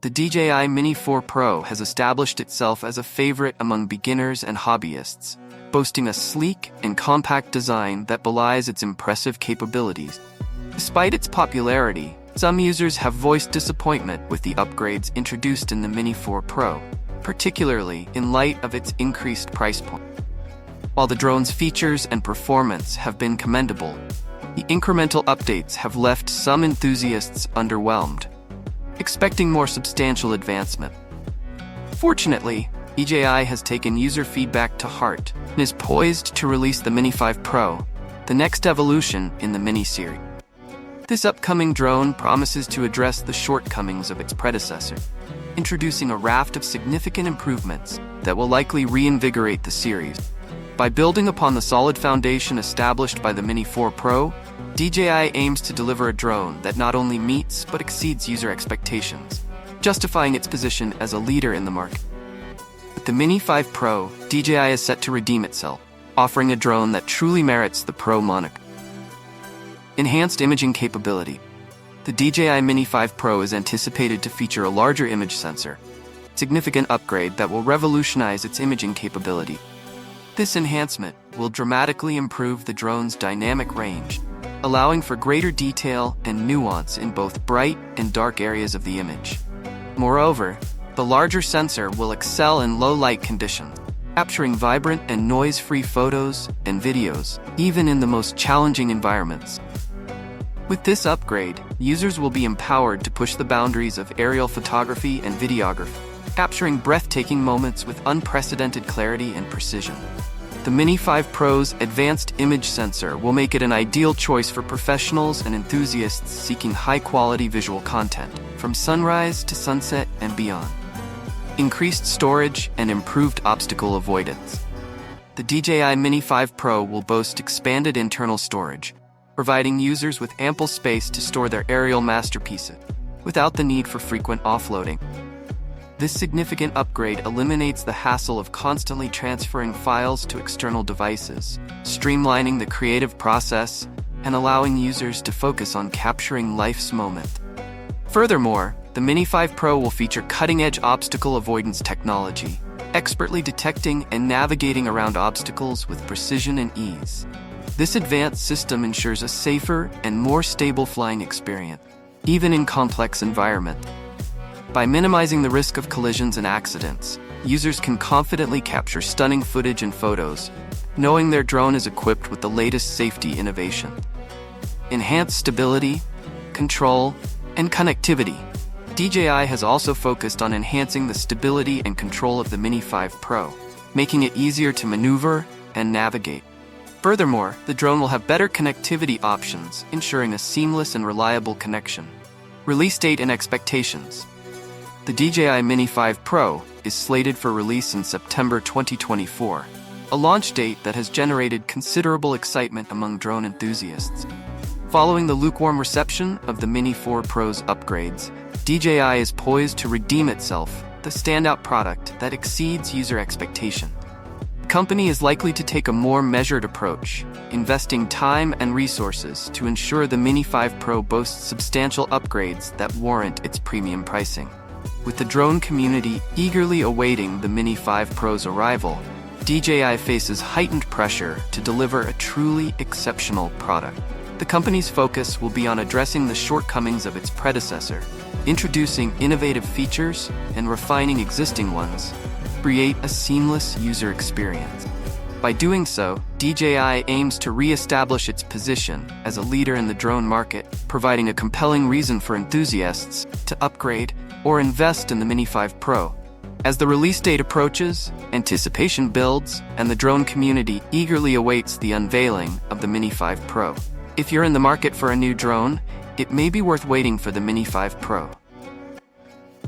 The DJI Mini 4 Pro has established itself as a favorite among beginners and hobbyists, boasting a sleek and compact design that belies its impressive capabilities. Despite its popularity, some users have voiced disappointment with the upgrades introduced in the Mini 4 Pro, particularly in light of its increased price point. While the drone's features and performance have been commendable, the incremental updates have left some enthusiasts underwhelmed, expecting more substantial advancement. Fortunately, DJI has taken user feedback to heart and is poised to release the Mini 5 Pro, the next evolution in the Mini series. This upcoming drone promises to address the shortcomings of its predecessor, introducing a raft of significant improvements that will likely reinvigorate the series. By building upon the solid foundation established by the Mini 4 Pro, DJI aims to deliver a drone that not only meets but exceeds user expectations, justifying its position as a leader in the market. With the Mini 5 Pro, DJI is set to redeem itself, offering a drone that truly merits the Pro moniker. Enhanced imaging capability. The DJI Mini 5 Pro is anticipated to feature a larger image sensor, a significant upgrade that will revolutionize its imaging capability. This enhancement will dramatically improve the drone's dynamic range, allowing for greater detail and nuance in both bright and dark areas of the image. Moreover, the larger sensor will excel in low-light conditions, capturing vibrant and noise-free photos and videos, even in the most challenging environments. With this upgrade, users will be empowered to push the boundaries of aerial photography and videography, capturing breathtaking moments with unprecedented clarity and precision. The Mini 5 Pro's advanced image sensor will make it an ideal choice for professionals and enthusiasts seeking high-quality visual content, from sunrise to sunset and beyond. Increased storage and improved obstacle avoidance. The DJI Mini 5 Pro will boast expanded internal storage, providing users with ample space to store their aerial masterpieces, without the need for frequent offloading. This significant upgrade eliminates the hassle of constantly transferring files to external devices, streamlining the creative process and allowing users to focus on capturing life's moment. Furthermore, the Mini 5 Pro will feature cutting-edge obstacle avoidance technology, expertly detecting and navigating around obstacles with precision and ease. This advanced system ensures a safer and more stable flying experience, even in complex environments. By minimizing the risk of collisions and accidents, users can confidently capture stunning footage and photos, knowing their drone is equipped with the latest safety innovation. Enhanced stability, control, and connectivity. DJI has also focused on enhancing the stability and control of the Mini 5 Pro, making it easier to maneuver and navigate. Furthermore, the drone will have better connectivity options, ensuring a seamless and reliable connection. Release date and expectations. The DJI Mini 5 Pro is slated for release in September 2024, a launch date that has generated considerable excitement among drone enthusiasts. Following the lukewarm reception of the Mini 4 Pro's upgrades, DJI is poised to redeem itself, the standout product that exceeds user expectation. The company is likely to take a more measured approach, investing time and resources to ensure the Mini 5 Pro boasts substantial upgrades that warrant its premium pricing. With the drone community eagerly awaiting the Mini 5 Pro's arrival, DJI faces heightened pressure to deliver a truly exceptional product. The company's focus will be on addressing the shortcomings of its predecessor, introducing innovative features and refining existing ones, to create a seamless user experience. By doing so, DJI aims to re-establish its position as a leader in the drone market, providing a compelling reason for enthusiasts to upgrade or invest in the Mini 5 Pro. As the release date approaches, anticipation builds, and the drone community eagerly awaits the unveiling of the Mini 5 Pro. If you're in the market for a new drone, it may be worth waiting for the Mini 5 Pro.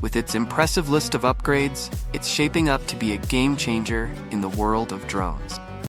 With its impressive list of upgrades, it's shaping up to be a game changer in the world of drones.